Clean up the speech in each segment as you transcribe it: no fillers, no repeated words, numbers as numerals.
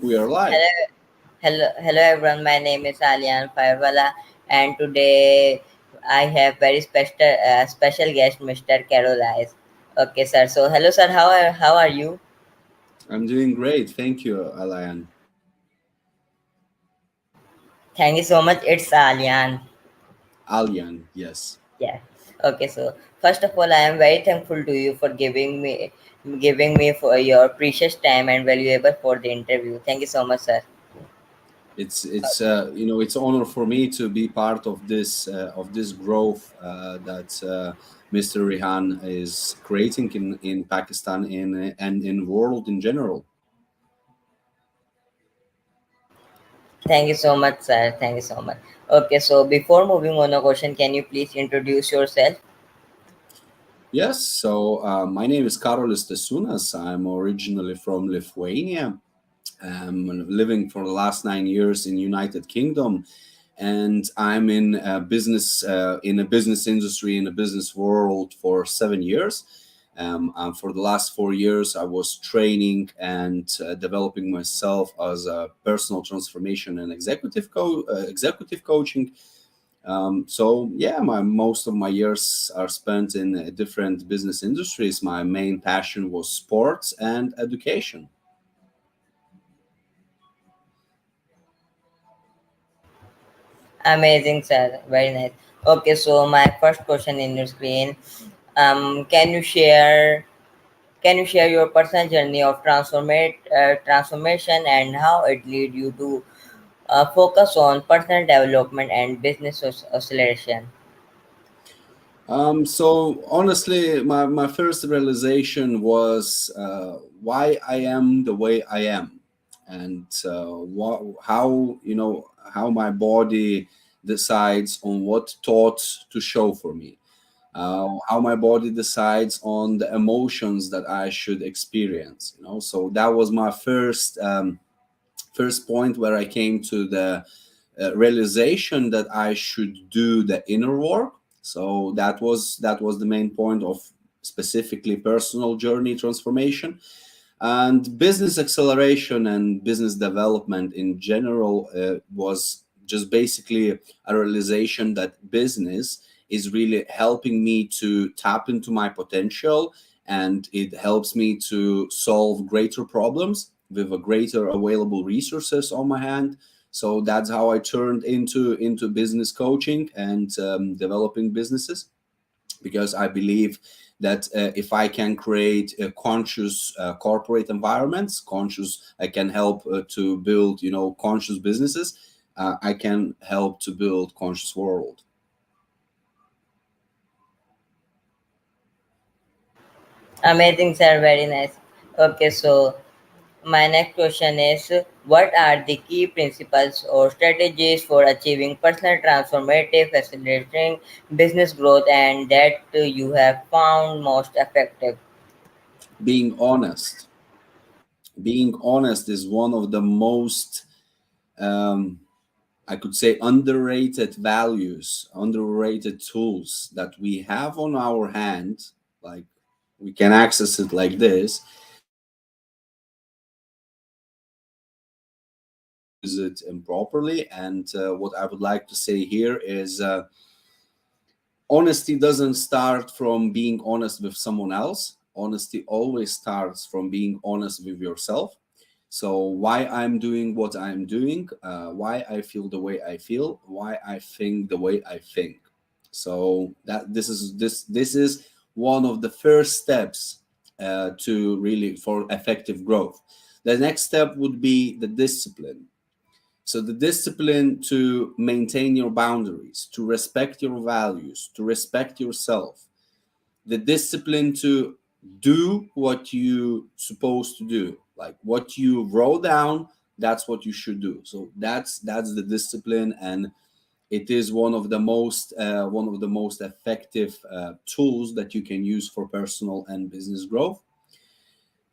We are live. Hello, hello everyone. My name is Alyan Firewala, and today I have very special guest, Mr. Karolis. Okay, sir. So, hello, sir. How are you? I'm doing great. Thank you, Alyan. Thank you so much. It's Alyan. Alyan, yes. Yeah. Okay. So, first of all, I am very thankful to you for giving me for your precious time and valuable for the interview. Thank you so much, sir. It's honor for me to be part of this growth that Mr. Rehan is creating in Pakistan and in world in general. Thank you so much, sir. Thank you so much. Okay. So, before moving on a question, can you please introduce yourself? Yes. So my name is Karolis Stasiunas. I'm originally from Lithuania. I'm living for the last 9 years in United Kingdom, and I'm in a business industry in a business world for 7 years. And for the last 4 years, I was training and developing myself as a personal transformation and executive coaching. So yeah, my most of my years are spent in different business industries. My main passion was sports and education. Amazing, sir. Very nice. Okay, so my first question in your screen. Can you share your personal journey of transformation and how it lead you to focus on personal development and business acceleration? So honestly, my first realization was why I am the way I am, and how how my body decides on what thoughts to show for me, how my body decides on the emotions that I should experience. So that was my first point where I came to the realization that I should do the inner work. So that was the main point of specifically personal journey transformation and business acceleration and business development in general was just basically a realization that business is really helping me to tap into my potential, and it helps me to solve greater problems with a greater available resources on my hand. So that's how I turned into business coaching and developing businesses, because I believe that if I can create conscious corporate environments, conscious, I can help to build, conscious businesses. I can help to build conscious world. Amazing, sir. Very nice. Okay, so my next question is, what are the key principles or strategies for achieving personal transformative, accelerating business growth, and that you have found most effective? Being honest, being honest is one of the most um, I could say underrated values, underrated tools that we have on our hand. Like we can access it like this, use it improperly. And what I would like to say here is honesty doesn't start from being honest with someone else. Honesty always starts from being honest with yourself. So why I'm doing what I'm doing, why I feel the way I feel, why I think the way I think. So that this is one of the first steps to really for effective growth. The next step would be the discipline. So the discipline to maintain your boundaries, to respect your values, to respect yourself, the discipline to do what you supposed to do, like what you wrote down, that's what you should do. So that's the discipline, and it is one of the most effective tools that you can use for personal and business growth.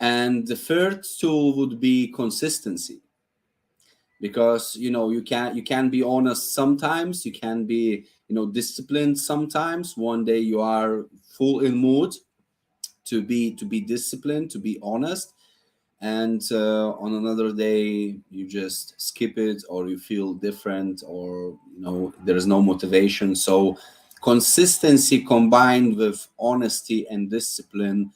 And the third tool would be consistency, because you can be honest sometimes, you can be disciplined sometimes. One day you are full in mood to be disciplined, to be honest, and on another day you just skip it, or you feel different, or there is no motivation. So consistency combined with honesty and discipline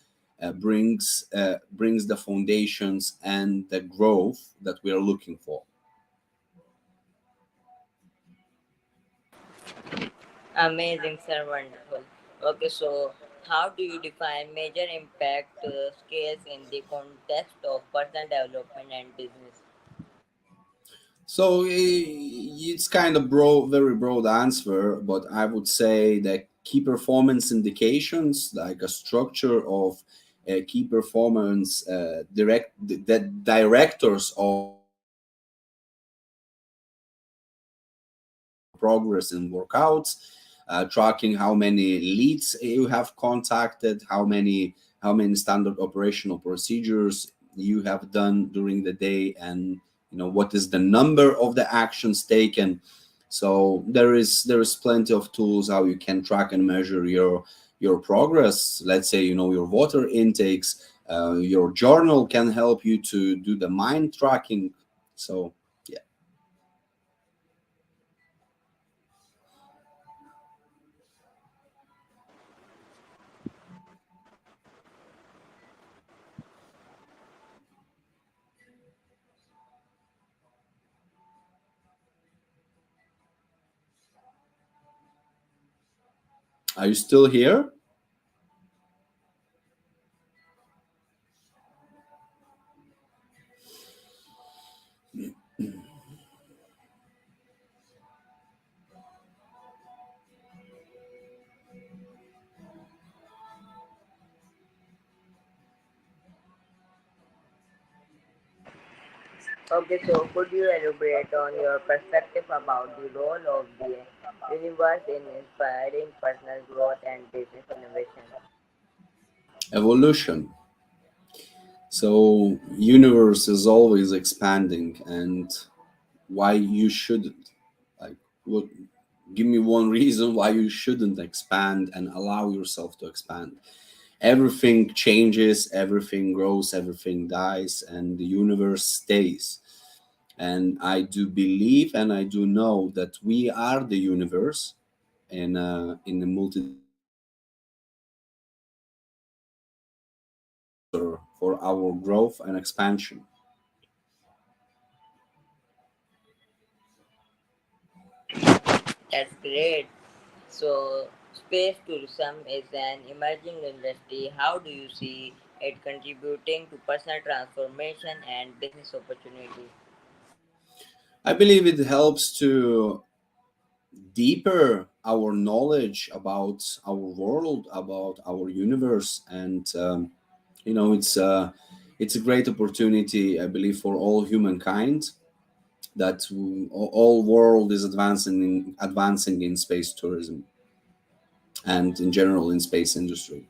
brings the foundations and the growth that we are looking for. Amazing, sir. Wonderful. Okay, so how do you define major impact scales in the context of personal development and business? So it's kind of broad, very broad answer, but I would say that key performance indications, like a structure of key performance the directors of progress in workouts, tracking how many leads you have contacted, how many standard operational procedures you have done during the day, and what is the number of the actions taken. So there is plenty of tools how you can track and measure your progress. Let's say your water intakes. Your journal can help you to do the mind tracking. So yeah. Are you still here? Okay, so could you elaborate on your perspective about the role of the universe in inspiring personal growth and business innovation? Evolution. So universe is always expanding, and why you shouldn't? Like, what? Give me one reason why you shouldn't expand and allow yourself to expand. Everything changes, everything grows, everything dies, and the universe stays. And I do believe and I do know that we are the universe in a multidimensional space, and we are the vector for our growth and expansion. That's great. So, space tourism is an emerging industry. How do you see it contributing to personal transformation and business opportunity? I believe it helps to deeper our knowledge about our world, about our universe, and it's a great opportunity, I believe, for all humankind, that all world is advancing in space tourism and in general in space industry.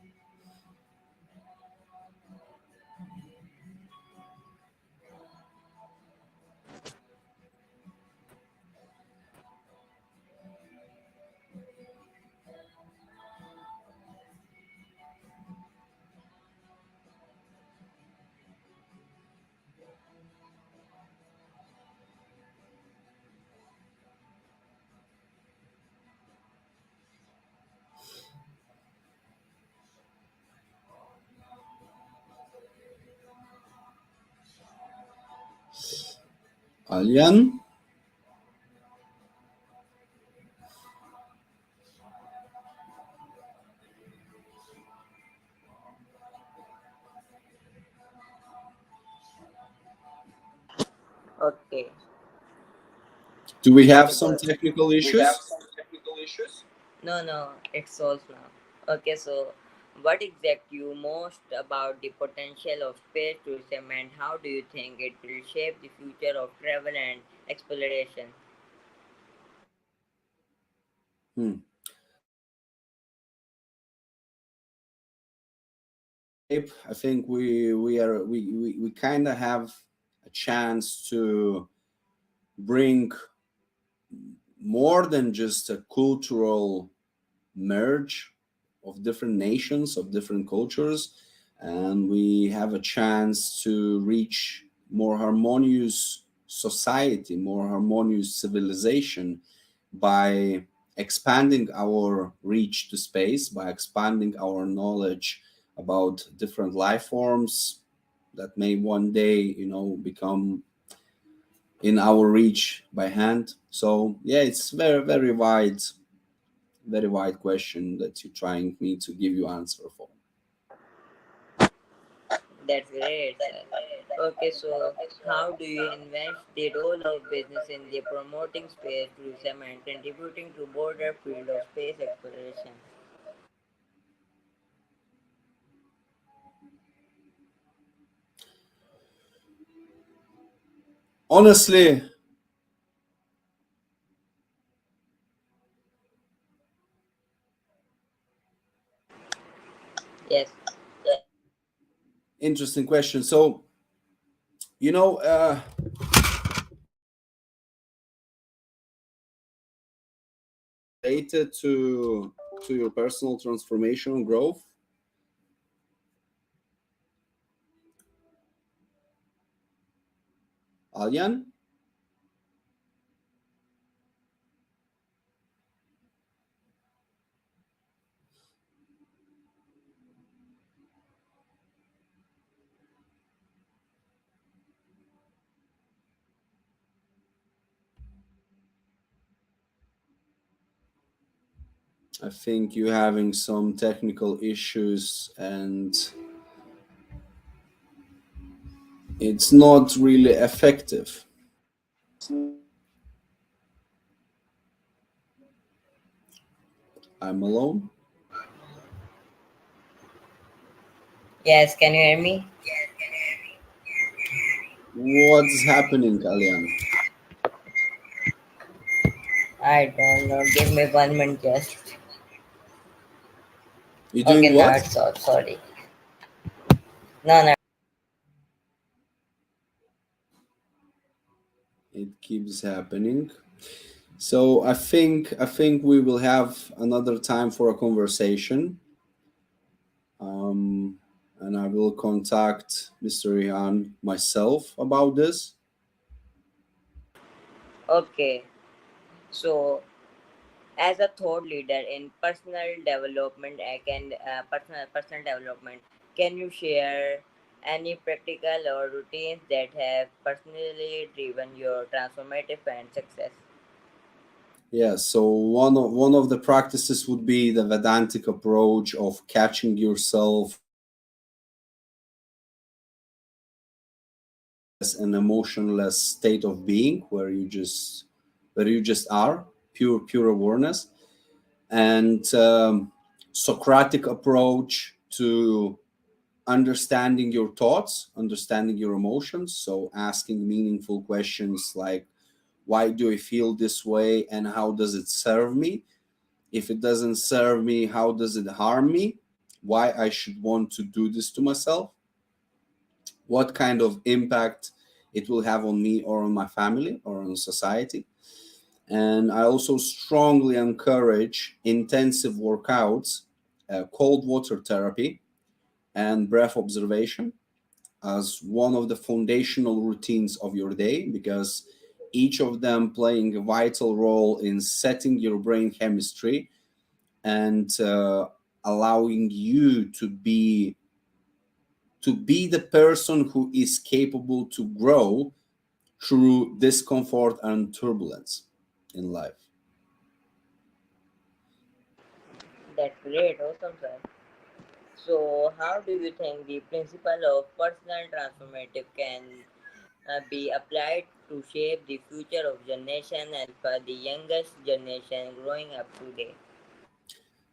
Alyan. Okay, Do we have okay, some so technical issues? no, it's solved now. Okay, so what exact you most about the potential of space tourism and how do you think it will shape the future of travel and exploration? Hmm. How it will shape? I think we kind of have a chance to bring more than just a cultural merge of different nations, of different cultures. and we have a chance to reach more harmonious society, more harmonious civilization by expanding our reach to space, by expanding our knowledge about different life forms that may one day, become in our reach by hand. So yeah, it's very wide question that you're trying me to give you answer for. That's great, sir. Okay, so how do you invest the role of business in the promoting space tourism and contributing to broader field of space exploration? Honestly, Yes. interesting question. So you know uh, related to your personal transformation and growth, Alyan. I think you're having some technical issues and it's not really effective. I'm alone. Yes, can you hear me? What's happening, Alyan? I don't know. Give me 1 minute just. You doing Okay, now what? it's off. Sorry. No, no. It keeps happening. So I think we will have another time for a conversation. Um, and I will contact Mr. Rehan myself about this. Okay. So, as a thought leader in personal development, can you share any practical or routines that have personally driven your transformative and success? Yeah, so one of the practices would be the Vedantic approach of catching yourself as an emotionless state of being where you just are pure awareness, and Socratic approach to understanding your thoughts, understanding your emotions. So asking meaningful questions like, why do I feel this way and how does it serve me? If it doesn't serve me, how does it harm me? Why I should want to do this to myself? What kind of impact it will have on me or on my family or on society? And I also strongly encourage intensive workouts, cold water therapy, and breath observation as one of the foundational routines of your day, because each of them playing a vital role in setting your brain chemistry and allowing you to be the person who is capable to grow through discomfort and turbulence in life. That's great, awesome, sir. So, how do you think the principle of personal transformative can be applied to shape the future of generation and for the youngest generation growing up today?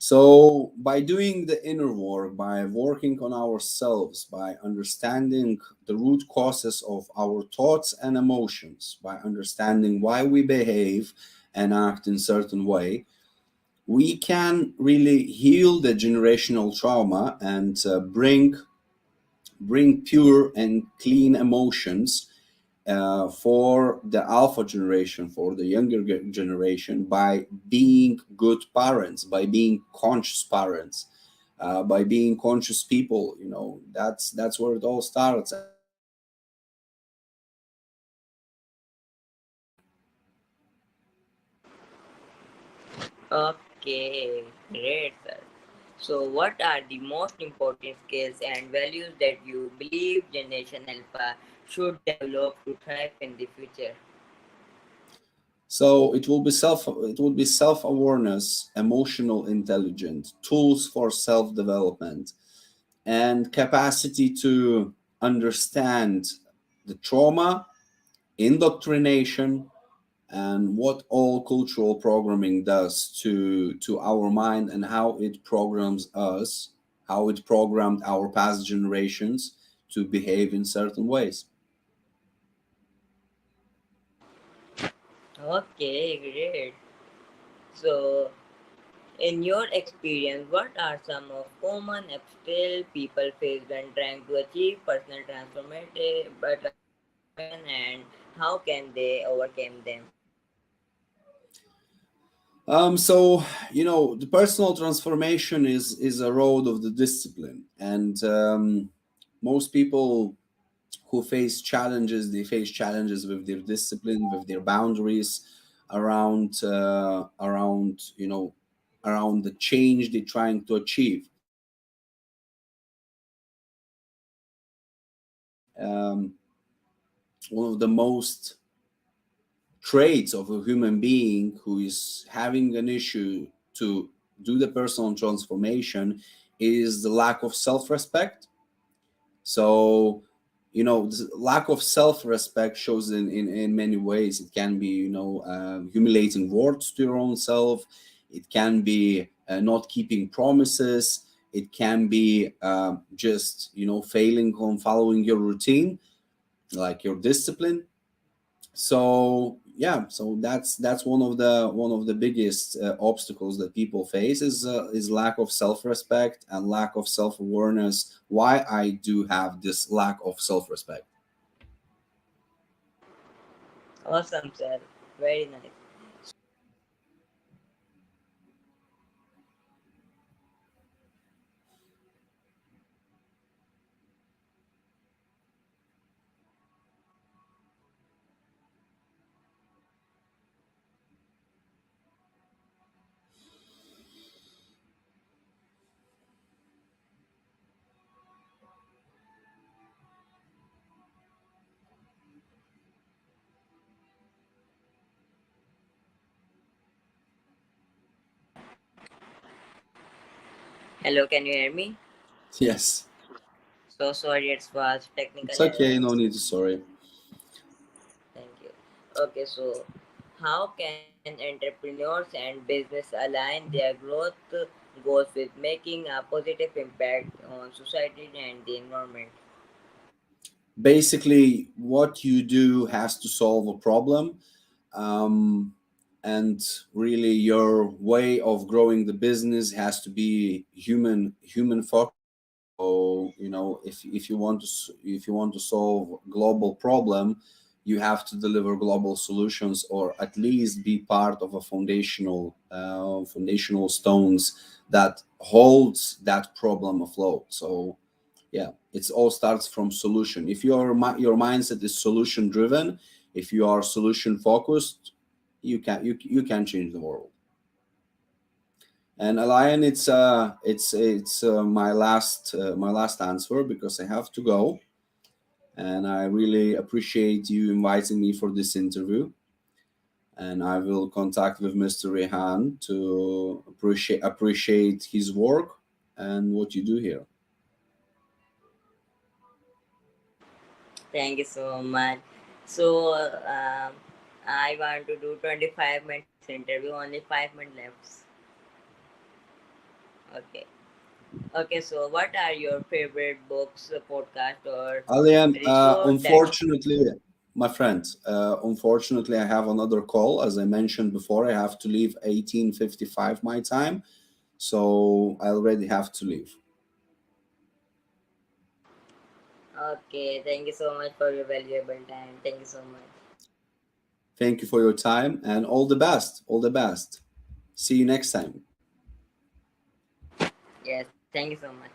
So, by doing the inner work, by working on ourselves, by understanding the root causes of our thoughts and emotions, by understanding why we behave and act in certain way, we can really heal the generational trauma and bring pure and clean emotions for the alpha generation, for the younger generation, by being good parents, by being conscious parents, by being conscious people. You know, that's where it all starts. And Okay, great, sir. So, what are the most important skills and values that you believe Generation Alpha should develop to thrive in the future? so it will be self awareness, emotional intelligence, tools for self development, and capacity to understand the trauma, indoctrination, and what all cultural programming does to our mind, and how it programs us, how it programmed our past generations to behave in certain ways. Okay, great. So, in your experience, what are some of common obstacles people face when trying to achieve personal transformation, and how can they overcome them? So the personal transformation is a road of the discipline, and most people who face challenges, they face challenges with their discipline, with their boundaries around around the change they're trying to achieve. um, One of the most traits of a human being who is having an issue to do the personal transformation is the lack of self-respect. So this lack of self-respect shows in many ways. It can be humiliating words to your own self. It can be not keeping promises. It can be just failing on following your routine, like your discipline. So yeah, so that's one of the biggest obstacles that people face is lack of self-respect and lack of self-awareness. Why I do have this lack of self-respect? Awesome, sir. Very nice. Hello, can you hear me? Yes, So sorry, it was it's technical okay. error. No need to sorry. Thank you. Okay, so how can entrepreneurs and business align their growth goals with making a positive impact on society and the environment? Basically, what you do has to solve a problem, um, and really your way of growing the business has to be human focused. So if you want to solve global problem, you have to deliver global solutions, or at least be part of a foundational stones that holds that problem afloat. So yeah, it all starts from solution. If your mindset is solution driven, if you are solution focused, you can change the world. And Alyan, it's my last answer, because I have to go. And I really appreciate you inviting me for this interview. And I will contact with Mr. Rehan to appreciate his work and what you do here. Thank you so much. So I want to do 25 minutes interview, only 5 minutes left. Okay. Okay, so what are your favorite books, podcast, or Alyan, resource that unfortunately, my friend, unfortunately, I have another call. As I mentioned before, I have to leave 18:55 my time, so I already have to leave. Okay, thank you so much for your valuable time. Thank you so much. Thank you for your time and all the best. All the best. See you next time. Yes. Thank you so much.